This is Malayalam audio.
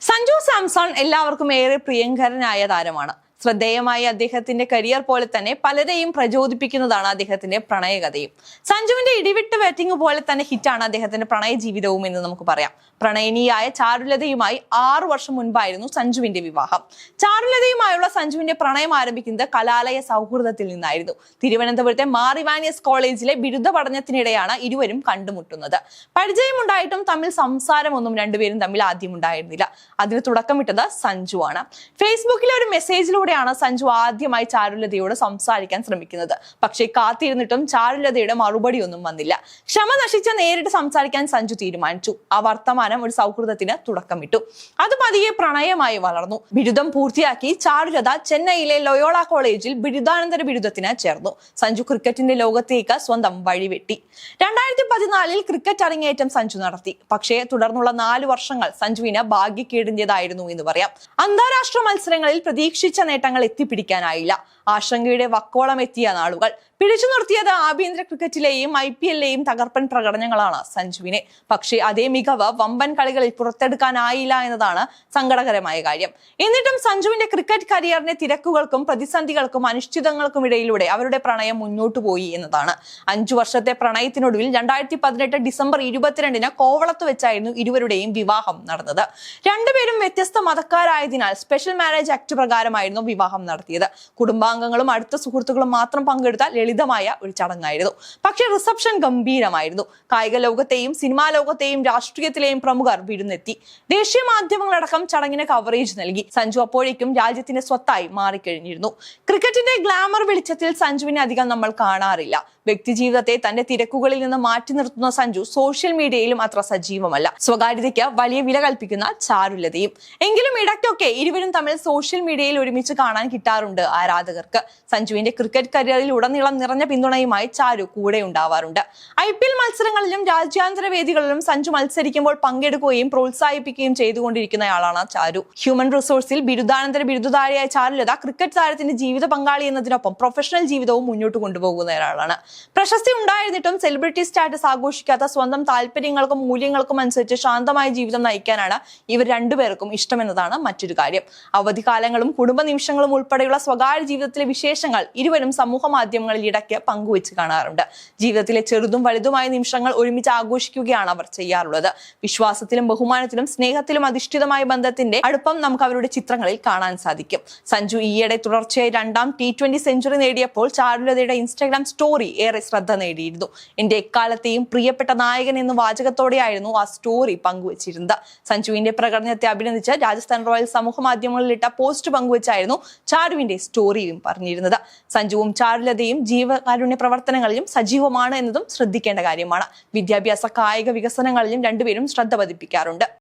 സഞ്ജു സാംസൺ എല്ലാവർക്കും ഏറെ പ്രിയങ്കരനായ താരമാണ്. ശ്രദ്ധേയമായ അദ്ദേഹത്തിന്റെ കരിയർ പോലെ തന്നെ പലരെയും പ്രചോദിപ്പിക്കുന്നതാണ് അദ്ദേഹത്തിന്റെ പ്രണയകഥയും. സഞ്ജുവിന്റെ ഇടിവിട്ട് ബാറ്റിംഗ് പോലെ തന്നെ ഹിറ്റാണ് അദ്ദേഹത്തിന്റെ പ്രണയ ജീവിതവും എന്ന് നമുക്ക് പറയാം. പ്രണയിനിയായ ചാരുലതയുമായി 6 വർഷം മുൻപായിരുന്നു സഞ്ജുവിന്റെ വിവാഹം. ചാരുലതയുമായുള്ള സഞ്ജുവിന്റെ പ്രണയം ആരംഭിക്കുന്നത് കലാലയ സൗഹൃദത്തിൽ നിന്നായിരുന്നു. തിരുവനന്തപുരത്തെ മാർ ഇവാനിയസ് കോളേജിലെ ബിരുദ പഠനത്തിനിടെയാണ് ഇരുവരും കണ്ടുമുട്ടുന്നത്. പരിചയമുണ്ടായിട്ടും തമ്മിൽ സംസാരമൊന്നും രണ്ടുപേരും തമ്മിൽ ആദ്യം ഉണ്ടായിരുന്നില്ല. അതിന് തുടക്കമിട്ടത് സഞ്ജു ആണ്. ഫേസ്ബുക്കിലെ ഒരു മെസ്സേജിലൂടെ സഞ്ജു ആദ്യമായി ചാരുലതയോട് സംസാരിക്കാൻ ശ്രമിക്കുന്നത്. പക്ഷേ കാത്തിരുന്നിട്ടും ചാരുലതയുടെ മറുപടി ഒന്നും വന്നില്ല. ക്ഷമ നശിച്ച നേരിട്ട് സംസാരിക്കാൻ സഞ്ജു തീരുമാനിച്ചു. ആ വർത്തമാനം ഒരു സൗഹൃദത്തിന് തുടക്കമിട്ടു. അത് പതിയെ പ്രണയമായി വളർന്നു. ബിരുദം പൂർത്തിയാക്കി ചാരുലത ചെന്നൈയിലെ ലൊയോള കോളേജിൽ ബിരുദാനന്തര ബിരുദത്തിന് ചേർന്നു. സഞ്ജു ക്രിക്കറ്റിന്റെ ലോകത്തേക്ക് സ്വന്തം വഴിവെട്ടി. 2014 ക്രിക്കറ്റ് അരങ്ങേറ്റം സഞ്ജു നടത്തി. പക്ഷേ തുടർന്നുള്ള 4 വർഷങ്ങൾ സഞ്ജുവിന് ഭാഗ്യക്കേടിന്റേതായിരുന്നു എന്ന് പറയാം. അന്താരാഷ്ട്ര മത്സരങ്ങളിൽ പ്രതീക്ഷിച്ച നേട്ടങ്ങൾ എത്തിപ്പിടിക്കാനായില്ല. ആശങ്കയുടെ വക്കോളം എത്തിയ നാളുകൾ. പിടിച്ചു നിർത്തിയത് ആഭ്യന്തര ക്രിക്കറ്റിലെയും IPLലെയും തകർപ്പൻ പ്രകടനങ്ങളാണ് സഞ്ജുവിനെ. പക്ഷേ അതേ മികവ് വമ്പൻ കളികളിൽ പുറത്തെടുക്കാനായില്ല എന്നതാണ് സങ്കടകരമായ കാര്യം. എന്നിട്ടും സഞ്ജുവിന്റെ ക്രിക്കറ്റ് കരിയറിന്റെ തിരക്കുകൾക്കും പ്രതിസന്ധികൾക്കും അനിശ്ചിതങ്ങൾക്കും ഇടയിലൂടെ അവരുടെ പ്രണയം മുന്നോട്ടു പോയി എന്നതാണ്. 5 വർഷത്തെ പ്രണയത്തിനൊടുവിൽ 2018 ഡിസംബർ 22 കോവളത്ത് വെച്ചായിരുന്നു ഇരുവരുടെയും വിവാഹം നടന്നത്. രണ്ടുപേരും വ്യത്യസ്ത മതക്കാരായതിനാൽ സ്പെഷ്യൽ മാരേജ് ആക്ട് പ്രകാരമായിരുന്നു വിവാഹം നടത്തിയത്. കുടുംബാംഗങ്ങളും അടുത്ത സുഹൃത്തുക്കളും മാത്രം പങ്കെടുത്ത ലളിതമായ ഒരു ചടങ്ങായിരുന്നു. പക്ഷേ റിസപ്ഷൻ ഗംഭീരമായിരുന്നു. കായിക ലോകത്തെയും സിനിമാ ലോകത്തെയും രാഷ്ട്രീയത്തിലെയും പ്രമുഖർ വിരുന്നെത്തി. ദേശീയ മാധ്യമങ്ങളടക്കം ചടങ്ങിന് കവറേജ് നൽകി. സഞ്ജു അപ്പോഴേക്കും രാജ്യത്തിന്റെ സ്വത്തായി മാറിക്കഴിഞ്ഞിരുന്നു. ക്രിക്കറ്റിന്റെ ഗ്ലാമർ വെളിച്ചത്തിൽ സഞ്ജുവിനെ അധികം നമ്മൾ കാണാറില്ല. വ്യക്തിജീവിതത്തെ തന്റെ തിരക്കുകളിൽ നിന്ന് മാറ്റി നിർത്തുന്ന സഞ്ജു സോഷ്യൽ മീഡിയയിലും അത്ര സജീവമല്ല. സ്വകാര്യതയ്ക്ക് വലിയ വില കൽപ്പിക്കുന്ന ചാരുലതയും. എങ്കിലും ഇടയ്ക്കൊക്കെ ഇരുവരും തമ്മിൽ സോഷ്യൽ മീഡിയയിൽ ഒരുമിച്ച് കാണാൻ കിട്ടാറുണ്ട് ആരാധകർക്ക്. സഞ്ജുവിന്റെ ക്രിക്കറ്റ് കരിയറിൽ ഉടനീളം നിറഞ്ഞ പിന്തുണയുമായി ചാരു കൂടെ ഉണ്ടാവാറുണ്ട്. IPL മത്സരങ്ങളിലും രാജ്യാന്തര വേദികളിലും സഞ്ജു മത്സരിക്കുമ്പോൾ പങ്കെടുക്കുകയും പ്രോത്സാഹിപ്പിക്കുകയും ചെയ്തുകൊണ്ടിരിക്കുന്നയാളാണ് ചാരു. ഹ്യൂമൻ റിസോഴ്സിൽ ബിരുദാനന്തര ബിരുദധാരിയായ ചാരുലത ക്രിക്കറ്റ് താരത്തിന്റെ ജീവിത പങ്കാളി എന്നതിനൊപ്പം പ്രൊഫഷണൽ ജീവിതവും മുന്നോട്ട് കൊണ്ടുപോകുന്ന ഒരാളാണ്. പ്രശസ്തി ഉണ്ടായിരുന്നിട്ടും സെലിബ്രിറ്റി സ്റ്റാറ്റസ് ആഘോഷിക്കാത്ത സ്വന്തം താല്പര്യങ്ങൾക്കും മൂല്യങ്ങൾക്കും അനുസരിച്ച് ശാന്തമായ ജീവിതം നയിക്കാനാണ് ഇവർ രണ്ടുപേർക്കും ഇഷ്ടമെന്നതാണ് മറ്റൊരു കാര്യം. അവധിക്കാലങ്ങളും കുടുംബ നിമിഷങ്ങളും ഉൾപ്പെടെയുള്ള സ്വകാര്യ ജീവിതത്തിലെ വിശേഷങ്ങൾ ഇരുവരും സമൂഹ മാധ്യമങ്ങളിൽ ഇടയ്ക്ക് പങ്കുവെച്ച് കാണാറുണ്ട്. ജീവിതത്തിലെ ചെറുതും വലുതുമായ നിമിഷങ്ങൾ ഒരുമിച്ച് ആഘോഷിക്കുകയാണ് അവർ ചെയ്യാറുള്ളത്. വിശ്വാസത്തിലും ബഹുമാനത്തിലും സ്നേഹത്തിലും അധിഷ്ഠിതമായ ബന്ധത്തിന്റെ അടുപ്പം നമുക്ക് അവരുടെ ചിത്രങ്ങളിൽ കാണാൻ സാധിക്കും. സഞ്ജു ഈയിടെ തുടർച്ചയായി 2ാം T20 സെഞ്ചുറി നേടിയപ്പോൾ ചാരുലതയുടെ ഇൻസ്റ്റാഗ്രാം സ്റ്റോറി ഏറെ ശ്രദ്ധ നേടിയിരുന്നു. എന്റെ എക്കാലത്തെയും പ്രിയപ്പെട്ട നായകൻ എന്ന വാചകത്തോടെയായിരുന്നു ആ സ്റ്റോറി പങ്കുവച്ചിരുന്നത്. സഞ്ജുവിന്റെ പ്രകടനത്തെ അഭിനന്ദിച്ച് രാജസ്ഥാൻ റോയൽസ് സമൂഹ മാധ്യമങ്ങളിൽ ഇട്ട പോസ്റ്റ് പങ്കുവച്ചായിരുന്നു ചാരുവിന്റെ സ്റ്റോറിയും പറഞ്ഞിരുന്നത്. സഞ്ജുവും ചാരുലതയും ജീവകാരുണ്യ പ്രവർത്തനങ്ങളിലും സജീവമാണ് എന്നതും ശ്രദ്ധിക്കേണ്ട കാര്യമാണ്. വിദ്യാഭ്യാസ കായിക വികസനങ്ങളിലും രണ്ടുപേരും ശ്രദ്ധ പതിപ്പിക്കാറുണ്ട്.